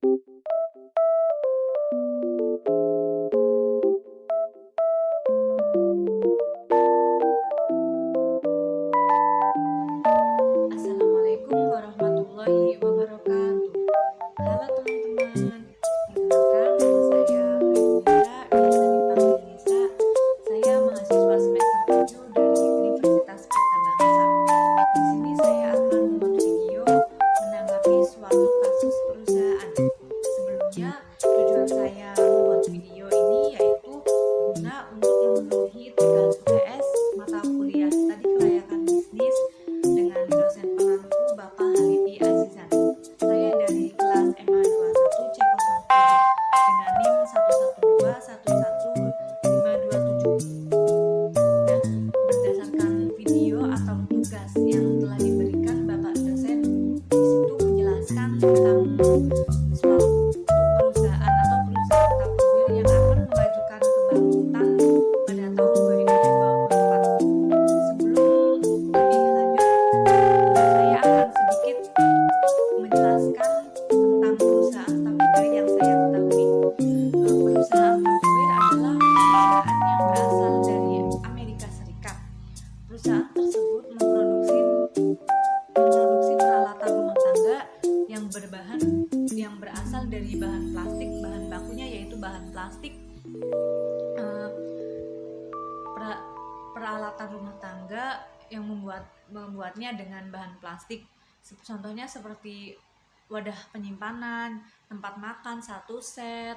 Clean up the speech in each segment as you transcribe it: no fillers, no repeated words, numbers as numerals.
Assalamualaikum warahmatullahi wabarakatuh. Halo teman-teman, perkenalkan nama saya Hairunisa, biasa dipanggil Nisa. Saya mahasiswa semester 7 dari Universitas Pelita Bangsa. Di sini saya akan membuat video menanggapi suatu kasus perusahaan. Sebelumnya, tujuan saya membuat video ini yaitu guna untuk memenuhi tugas UTS mata kuliah Studi Kelayakan Bisnis dengan dosen pengampu Bapak Halipi Azizan. Saya dari kelas MA 21 C07 dengan NIM 112111527. Nah, berdasarkan video atau tugas yang telah diberikan Bapak dosen, di situ menjelaskan tentang suatu perusahaan atau perusahaan Tupperware yang akan mengajukan kebangkrutan pada tahun 2024. Sebelum lebih lanjut, saya akan sedikit menjelaskan tentang perusahaan Tupperware yang saya ketahui. Perusahaan Tupperware adalah perusahaan yang berasal dari Amerika Serikat. Perusahaan tersebut memproduksi peralatan rumah tangga yang berasal dari bahan plastik. Bahan bakunya yaitu bahan plastik. Peralatan rumah tangga yang membuatnya dengan bahan plastik. Contohnya seperti wadah penyimpanan, tempat makan 1 set,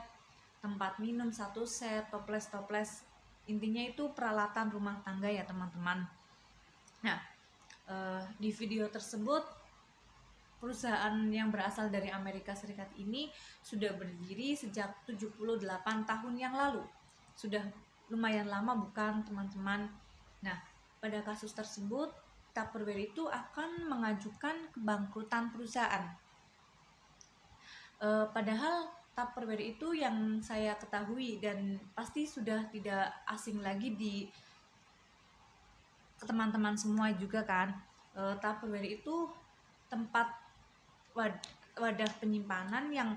tempat minum 1 set, toples. Intinya itu peralatan rumah tangga ya teman-teman. Nah, di video tersebut perusahaan yang berasal dari Amerika Serikat ini sudah berdiri sejak 78 tahun yang lalu. Sudah lumayan lama bukan teman-teman? Nah, pada kasus tersebut Tupperware itu akan mengajukan kebangkrutan perusahaan. Padahal Tupperware itu yang saya ketahui dan pasti sudah tidak asing lagi di teman-teman semua juga kan. Tupperware itu tempat wadah penyimpanan yang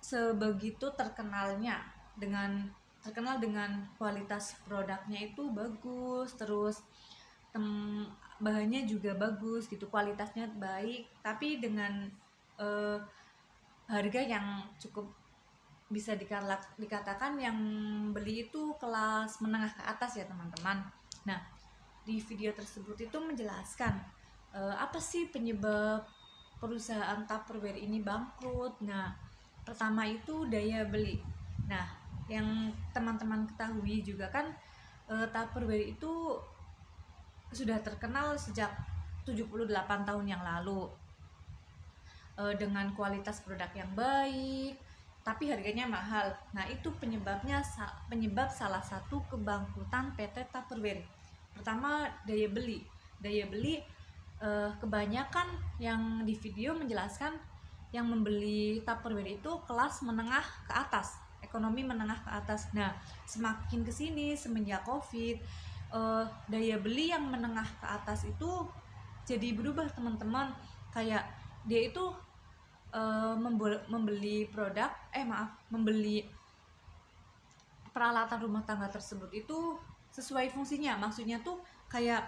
sebegitu terkenal dengan kualitas produknya itu bagus, terus bahannya juga bagus gitu, kualitasnya baik, tapi dengan harga yang cukup bisa dikatakan yang beli itu kelas menengah ke atas ya teman-teman. Nah, di video tersebut itu menjelaskan apa sih penyebab perusahaan Tupperware ini bangkrut. Nah, pertama itu daya beli. Nah, yang teman-teman ketahui juga kan Tupperware itu sudah terkenal sejak 78 tahun yang lalu dengan kualitas produk yang baik, tapi harganya mahal. Nah, itu penyebab salah satu kebangkrutan PT Tupperware. Pertama, daya beli. Kebanyakan yang di video menjelaskan yang membeli Tupperware itu kelas menengah ke atas, ekonomi menengah ke atas. Nah, semakin kesini semenjak COVID, daya beli yang menengah ke atas itu jadi berubah teman-teman. Kayak dia itu membeli peralatan rumah tangga tersebut itu sesuai fungsinya. Maksudnya tuh kayak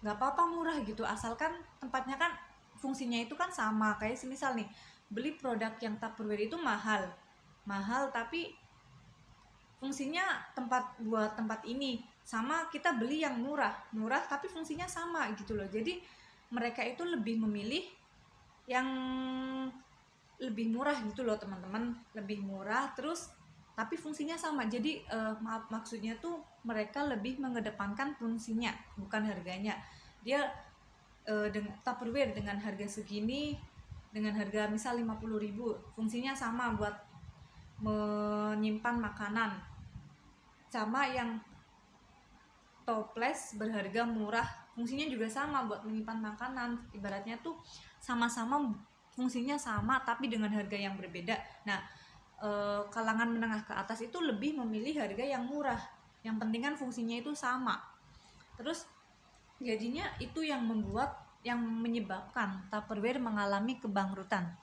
nggak apa-apa murah gitu, asalkan tempatnya kan fungsinya itu kan sama. Kayak semisal nih, beli produk yang Tupperware itu mahal tapi fungsinya buat tempat ini, sama kita beli yang murah tapi fungsinya sama gitu loh. Jadi mereka itu lebih memilih yang lebih murah gitu loh teman-teman, lebih murah terus tapi fungsinya sama. Jadi maksudnya tuh mereka lebih mengedepankan fungsinya bukan harganya. Dia Tupperware dengan harga segini, dengan harga misal 50.000, fungsinya sama buat menyimpan makanan, sama yang toples berharga murah, fungsinya juga sama buat menyimpan makanan. Ibaratnya tuh sama-sama fungsinya sama tapi dengan harga yang berbeda. Nah, kalangan menengah ke atas itu lebih memilih harga yang murah, yang penting kan fungsinya itu sama. Terus jadinya itu yang menyebabkan Tupperware mengalami kebangkrutan.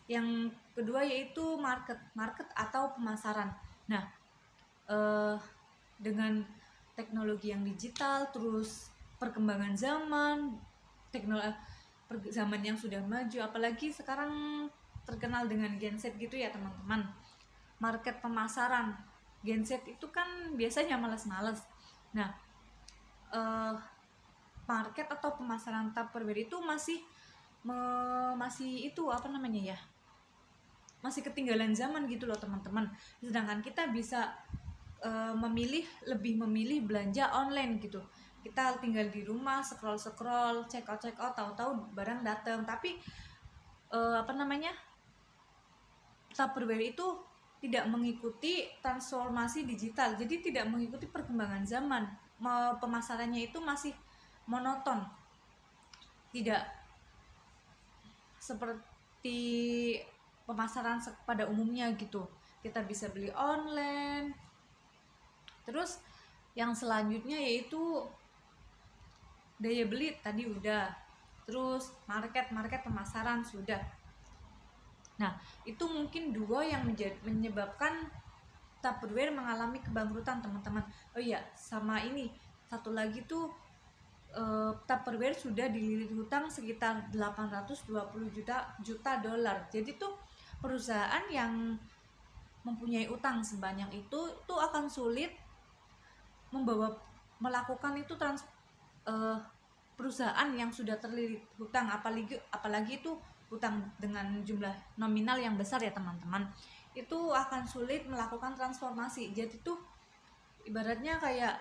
Yang kedua yaitu market atau pemasaran. Nah, dengan teknologi yang digital, terus perkembangan zaman, zaman yang sudah maju, apalagi sekarang terkenal dengan genset gitu ya teman-teman. Market pemasaran genset itu kan biasanya males-males. Nah, market atau pemasaran Tupperware itu masih itu apa namanya ya, masih ketinggalan zaman gitu loh teman-teman. Sedangkan kita bisa lebih memilih belanja online gitu. Kita tinggal di rumah scroll check out tahu-tahu barang datang. Tapi apa namanya, Tupperware itu tidak mengikuti transformasi digital, jadi tidak mengikuti perkembangan zaman. Pemasarannya itu masih monoton, tidak seperti pemasaran pada umumnya gitu. Kita bisa beli online. Terus yang selanjutnya yaitu daya beli tadi udah. Terus market pemasaran sudah. Nah, itu mungkin dua yang menyebabkan Tupperware mengalami kebangkrutan teman-teman. Oh iya, sama ini satu lagi tuh, Tupperware sudah dililit hutang sekitar 820 juta dolar. Jadi tuh perusahaan yang mempunyai utang sebanyak itu tuh akan sulit melakukan itu perusahaan yang sudah terlilit hutang, apalagi itu hutang dengan jumlah nominal yang besar ya teman-teman, itu akan sulit melakukan transformasi. Jadi tuh ibaratnya kayak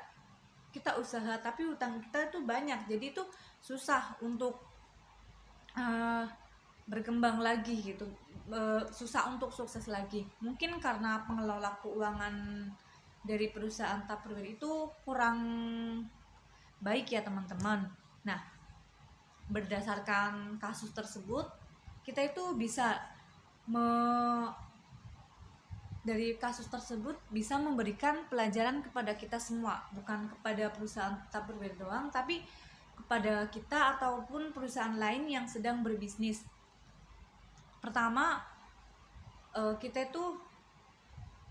kita usaha tapi hutang kita itu banyak, jadi itu susah untuk berkembang lagi gitu, susah untuk sukses lagi. Mungkin karena pengelola keuangan dari perusahaan Tupperware itu kurang baik ya teman-teman. Nah, berdasarkan kasus tersebut kita itu bisa dari kasus tersebut bisa memberikan pelajaran kepada kita semua, bukan kepada perusahaan Tupperware doang, tapi kepada kita ataupun perusahaan lain yang sedang berbisnis. Pertama, kita itu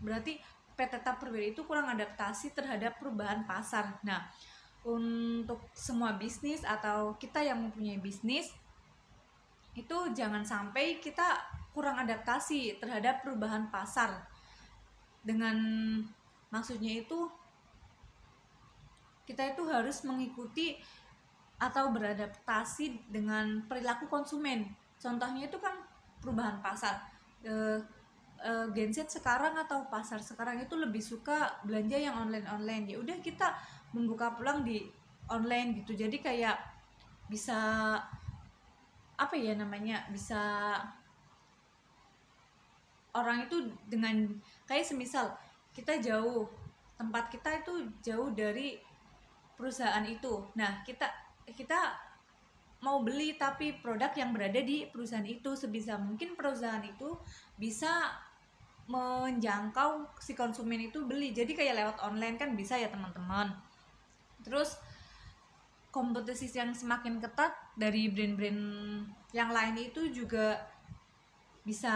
berarti PT Tupperware itu kurang adaptasi terhadap perubahan pasar. Nah, untuk semua bisnis atau kita yang mempunyai bisnis itu jangan sampai kita kurang adaptasi terhadap perubahan pasar. Dengan maksudnya itu kita itu harus mengikuti atau beradaptasi dengan perilaku konsumen. Contohnya itu kan perubahan pasar. Genset sekarang atau pasar sekarang itu lebih suka belanja yang online. Ya udah kita membuka peluang di online gitu. Jadi kayak bisa apa ya namanya, bisa orang itu dengan kayak semisal kita tempat kita itu jauh dari perusahaan itu. Nah, kita mau beli tapi produk yang berada di perusahaan itu, sebisa mungkin perusahaan itu bisa menjangkau si konsumen itu beli. Jadi kayak lewat online kan bisa ya teman-teman. Terus kompetisi yang semakin ketat dari brand-brand yang lain itu juga bisa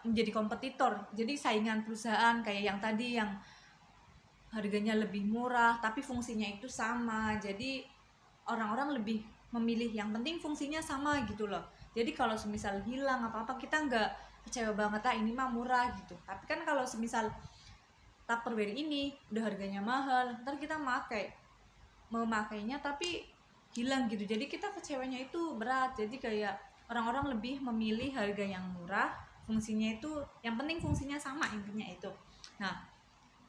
menjadi kompetitor. Jadi saingan perusahaan kayak yang tadi yang harganya lebih murah tapi fungsinya itu sama. Jadi orang-orang lebih memilih yang penting fungsinya sama gitu loh. Jadi kalau semisal hilang apa-apa kita nggak kecewa banget, ini mah murah gitu. Tapi kan kalau semisal Tupperware ini udah harganya mahal, ntar kita memakainya tapi hilang gitu, jadi kita kecewanya itu berat. Jadi kayak orang-orang lebih memilih harga yang murah, fungsinya itu yang penting fungsinya sama, intinya itu. Nah,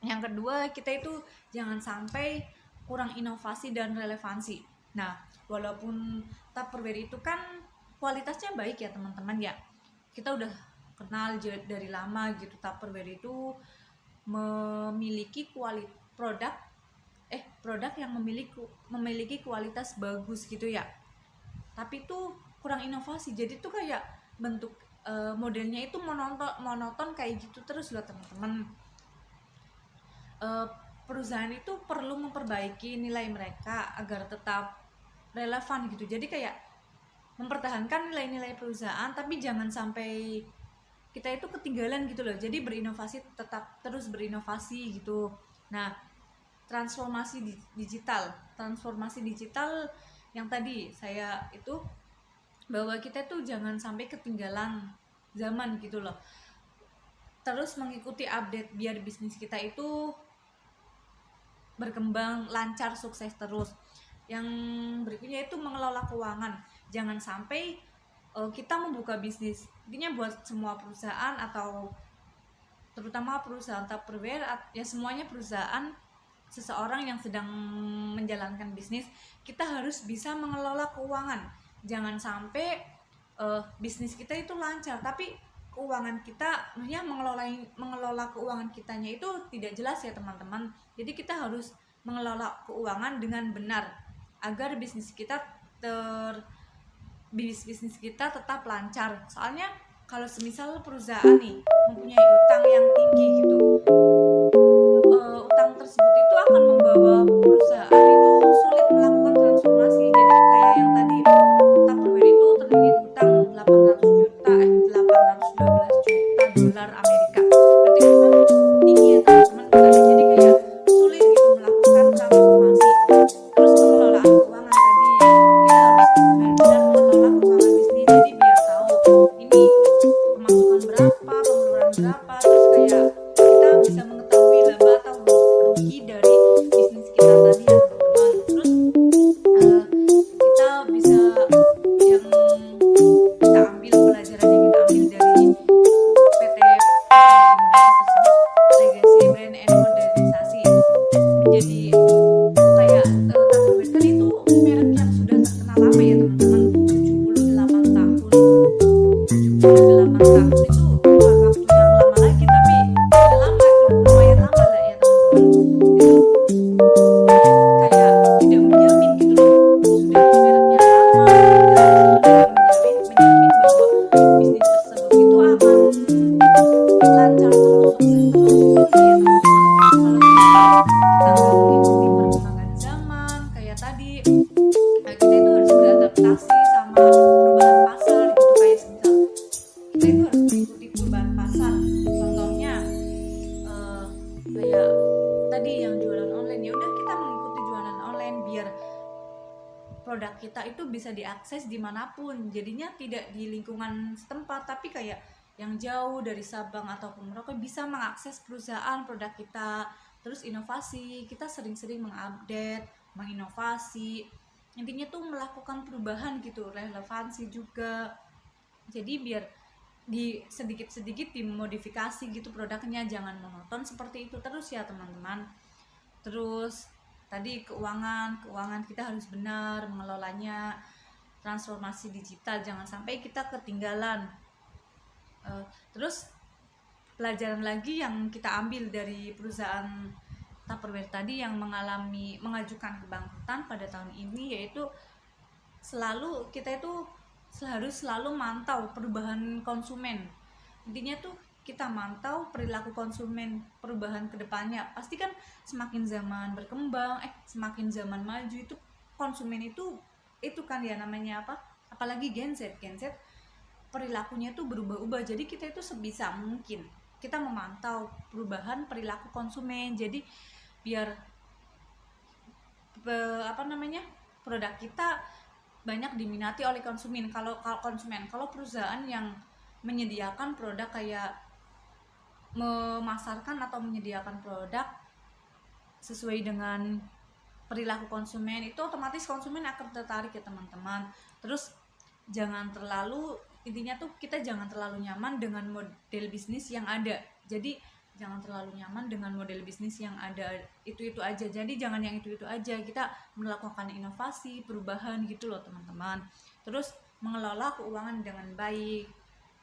yang kedua, kita itu jangan sampai kurang inovasi dan relevansi. Nah, walaupun Tupperware itu kan kualitasnya baik ya teman-teman ya, kita udah kenal dari lama gitu. Tupperware itu memiliki produk yang memiliki kualitas bagus gitu ya, tapi itu kurang inovasi. Jadi tuh kayak bentuk modelnya itu monoton kayak gitu terus loh teman-teman. Perusahaan itu perlu memperbaiki nilai mereka agar tetap relevan gitu. Jadi kayak mempertahankan nilai-nilai perusahaan tapi jangan sampai kita itu ketinggalan gitu loh. Jadi berinovasi, tetap terus berinovasi gitu. Nah, transformasi digital yang tadi saya itu, bahwa kita tuh jangan sampai ketinggalan zaman gitu loh, terus mengikuti update biar bisnis kita itu berkembang lancar, sukses terus. Yang berikutnya itu mengelola keuangan. Jangan sampai kita membuka bisnis, intinya buat semua perusahaan atau terutama perusahaan Tupperware ya, semuanya perusahaan, seseorang yang sedang menjalankan bisnis, kita harus bisa mengelola keuangan. Jangan sampai bisnis kita itu lancar tapi keuangan kita, maksudnya mengelola keuangan kitanya itu tidak jelas ya teman-teman. Jadi kita harus mengelola keuangan dengan benar agar bisnis kita tetap lancar. Soalnya kalau semisal perusahaan nih mempunyai utang yang tinggi gitu, utang tersebut itu akan membawa perusahaan itu sulit melakukan transformasi. Jadi kayak yang tadi, Tupperware itu terlilit utang 812 juta dolar Amerika. Berarti kan tinggi ya teman-teman utangnya. Jadi kayak sulit gitu melakukan transformasi. Terus pengelolaan keuangan tadi, kita harus benar-benar mengelola keuangan bisnis. Jadi biar tahu ini pemasukan berapa, pengeluaran berapa, terus kayak kita bisa mengetahui laba atau rugi dari bisnis kita tadi ya teman-teman. Terus kita bisa yang kita ambil pelajaran yang kita ambil dari PT Indonesia tersebut, legacy brand and modernisasi, menjadi kayak Tupperware kan itu merek yang sudah terkenal lama ya teman-teman, 78 tahun. 78 tahun itu bukan waktu yang lama lagi, tapi udah lama, lumayan lama lah ya teman-teman. Itu kayak tidak menjamin gitu loh, sudah mereknya lama, tidak menjamin bahwa bisnis tersebut itu akan lancar terus, sukses terus gitu ya teman-teman. Kalau misal kita nggak mengikuti perkembangan zaman kayak tadi, kita itu harus beradaptasi sama perubahan pasar gitu. Kayak semisal kita itu harus mengikuti perubahan pasar, contohnya kayak tadi yang jualan online, ya udah kita mengikuti jualan online biar produk kita itu bisa diakses dimanapun, jadinya tidak di lingkungan setempat tapi kayak yang jauh dari Sabang ataupun Merauke bisa mengakses perusahaan produk kita. Terus inovasi, kita sering-sering mengupdate, menginovasi, intinya tuh melakukan perubahan gitu, relevansi juga. Jadi biar di sedikit-sedikit dimodifikasi gitu produknya, jangan monoton seperti itu terus ya teman-teman. Terus tadi keuangan kita harus benar mengelolanya. Transformasi digital, jangan sampai kita ketinggalan. Terus pelajaran lagi yang kita ambil dari perusahaan Tupperware tadi yang mengajukan kebangkrutan pada tahun ini, yaitu kita itu harus selalu mantau perubahan konsumen. Intinya tuh kita mantau perilaku konsumen, perubahan kedepannya. Pasti kan semakin zaman berkembang, semakin zaman maju itu konsumen itu kan ya namanya apa? Apalagi Gen Z perilakunya tuh berubah-ubah. Jadi kita itu sebisa mungkin kita memantau perubahan perilaku konsumen. Jadi biar produk kita banyak diminati oleh konsumen. Kalau perusahaan yang menyediakan produk kayak memasarkan atau menyediakan produk sesuai dengan perilaku konsumen, itu otomatis konsumen akan tertarik ya teman-teman. Terus intinya tuh kita jangan terlalu nyaman dengan model bisnis yang ada. Jadi jangan terlalu nyaman dengan model bisnis yang ada itu aja. Jadi jangan yang itu aja, kita melakukan inovasi, perubahan gitu loh teman-teman. Terus mengelola keuangan dengan baik,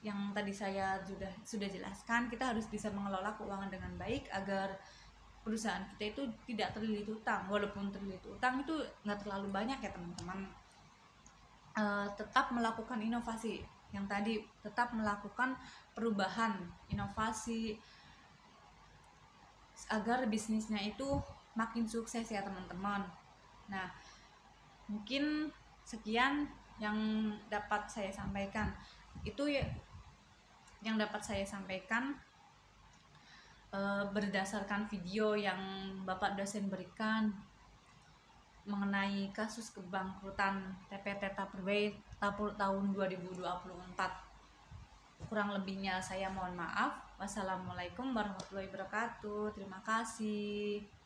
yang tadi saya sudah jelaskan, kita harus bisa mengelola keuangan dengan baik agar perusahaan kita itu tidak terlilit utang. Walaupun terlilit utang itu nggak terlalu banyak ya teman-teman. Tetap melakukan inovasi, yang tadi tetap melakukan perubahan, inovasi agar bisnisnya itu makin sukses ya teman-teman. Nah, mungkin sekian yang dapat saya sampaikan. Itu ya yang dapat saya sampaikan berdasarkan video yang Bapak dosen berikan mengenai kasus kebangkrutan TPT Tupperware tahun 2024. Kurang lebihnya saya mohon maaf. Wassalamualaikum warahmatullahi wabarakatuh. Terima kasih.